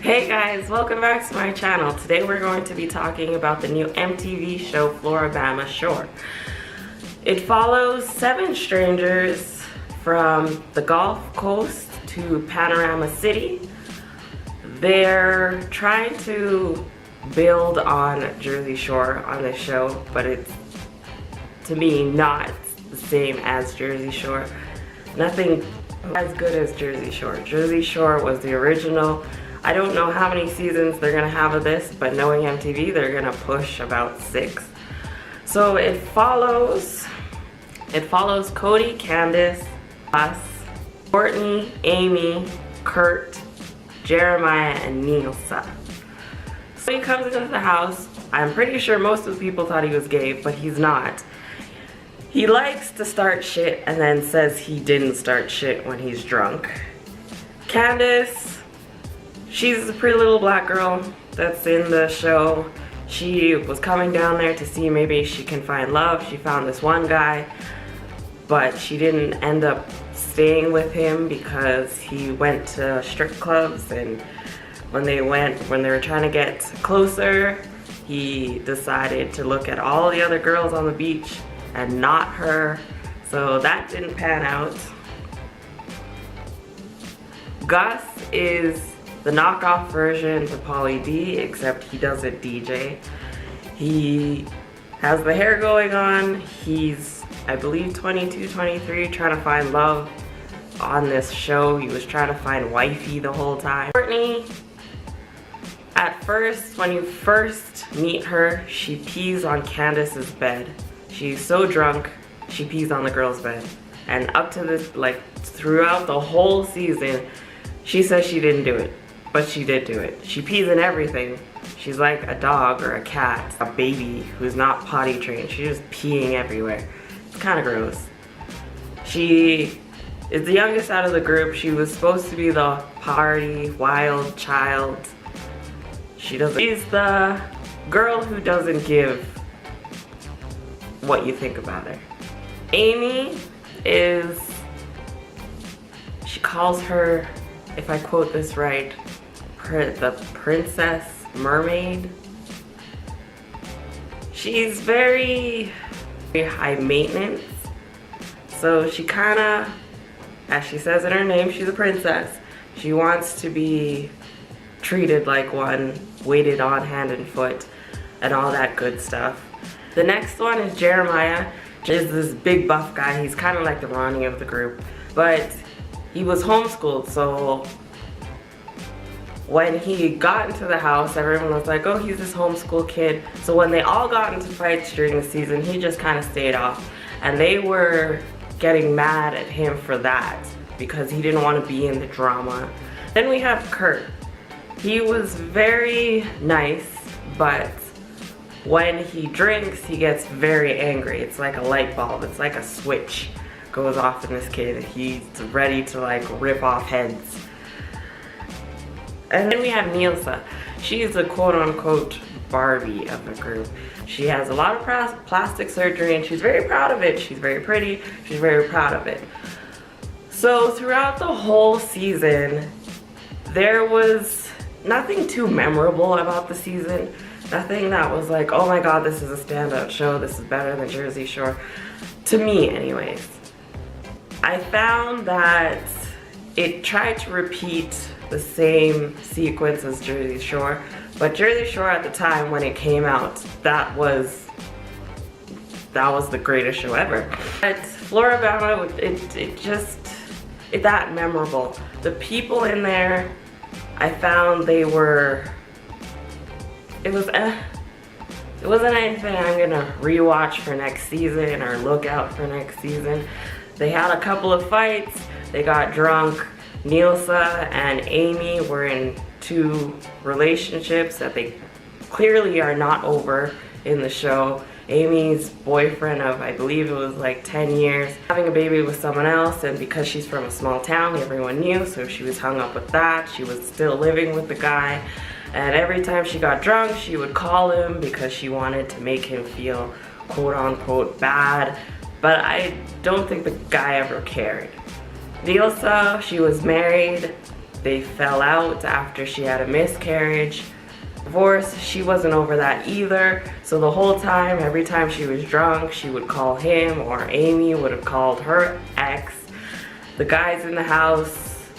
Hey guys, welcome back to my channel. Today we're going to be talking about the new MTV show Floribama Shore. It follows 7 strangers from the Gulf Coast to Panorama City. They're trying to build on Jersey Shore on this show, but it's, to me, not the same as Jersey Shore. Nothing as good as Jersey Shore. Jersey Shore was the original. I don't know how many seasons they're gonna have of this, but knowing MTV, they're gonna push about 6. So it follows Cody, Candace, us, Kortni, Aimmee, Kurt, Jeremiah, and Nilsa. So he comes into the house. I'm pretty sure most of the people thought he was gay, but he's not. He likes to start shit and then says he didn't start shit when he's drunk. Candace, she's a pretty little black girl that's in the show. She was coming down there to see maybe she can find love. She found this one guy, but she didn't end up staying with him because he went to strip clubs, and when they were trying to get closer, he decided to look at all the other girls on the beach and not her. So that didn't pan out. Gus is the knockoff version to Pauly D, except he doesn't DJ. He has the hair going on. He's, I believe, 22, 23, trying to find love on this show. He was trying to find wifey the whole time. Kortni, at first, when you first meet her, she pees on Candace's bed. She's so drunk, she pees on the girl's bed. And up to this, like, throughout the whole season, she says she didn't do it. But she did do it. She pees in everything. She's like a dog or a cat, a baby who's not potty trained. She's just peeing everywhere. It's kind of gross. She is the youngest out of the group. She was supposed to be the party, wild child. She's the girl who doesn't give what you think about her. Aimmee is, she calls her, if I quote this right, the princess mermaid. She's very high maintenance. So she kinda, as she says in her name, she's a princess. She wants to be treated like one, waited on hand and foot, and all that good stuff. The next one is Jeremiah. Is this big buff guy. He's kind of like the Ronnie of the group, but he was homeschooled, so when he got into the house, everyone was like, oh, he's this homeschool kid. So when they all got into fights during the season, he just kind of stayed off. And they were getting mad at him for that because he didn't want to be in the drama. Then we have Kurt. He was very nice, but when he drinks, he gets very angry. It's like a light bulb. It's like a switch goes off in this kid. He's ready to like rip off heads. And then we have Nilsa. She's the quote-unquote Barbie of the group. She has a lot of plastic surgery and she's very proud of it. She's very pretty. She's very proud of it. So throughout the whole season, there was nothing too memorable about the season. Nothing that was like, oh my god, this is a standout show. This is better than Jersey Shore. To me, anyways. I found that it tried to repeat the same sequence as Jersey Shore, but Jersey Shore at the time when it came out, that was the greatest show ever. But Floribama, it's that memorable. The people in there, I found it wasn't anything I'm gonna rewatch for next season or look out for next season. They had a couple of fights, they got drunk. Nilsa and Aimmee were in 2 relationships that they clearly are not over in the show. Aimmee's boyfriend of, I believe it was like 10 years, having a baby with someone else, and because she's from a small town, everyone knew, so she was hung up with that. She was still living with the guy, and every time she got drunk, she would call him because she wanted to make him feel quote-unquote bad, but I don't think the guy ever cared. Nilsa, she was married they fell out after she had a miscarriage. Divorce, she wasn't over that either. So the whole time, every time she was drunk, she would call him, or Aimmee would have called her ex. The guys in the house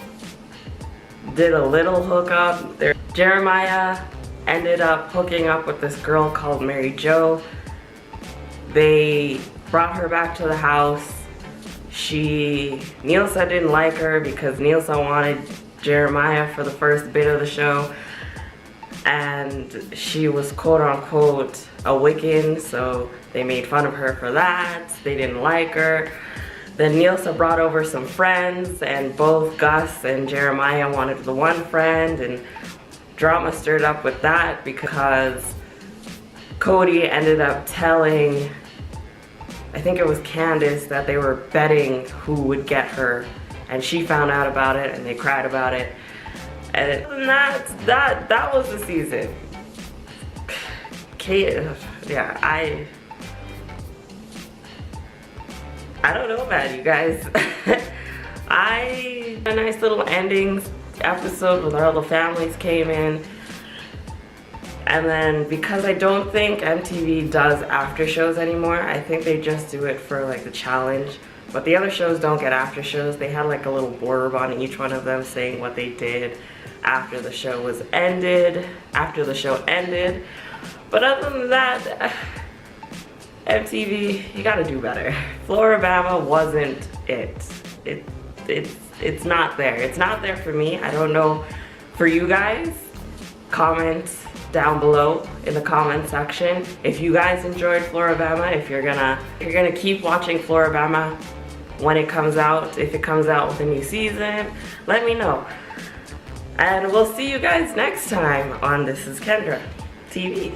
did a little hookup. Jeremiah ended up hooking up with this girl called Mary Jo. They brought her back to the house. Nilsa didn't like her because Nilsa wanted Jeremiah for the first bit of the show, and she was quote unquote a Wiccan, so they made fun of her for that. They didn't like her. Then Nilsa brought over some friends, and both Gus and Jeremiah wanted the one friend, and drama stirred up with that because Cody ended up telling, I think it was Candace, that they were betting who would get her, and she found out about it and they cried about it. And that was the season. Yeah, I don't know about you guys. A nice little ending episode where all the families came in. And then because I don't think MTV does after shows anymore, I think they just do it for like the challenge. But the other shows don't get after shows. They had like a little blurb on each one of them saying what they did after the show ended. But other than that, MTV, you gotta do better. Floribama wasn't it. It's not there. It's not there for me. I don't know for you guys. Comment down below in the comment section if you guys enjoyed Floribama, if you're gonna keep watching Floribama when it comes out, if it comes out with a new season, let me know. And we'll see you guys next time on This Is Kendra TV.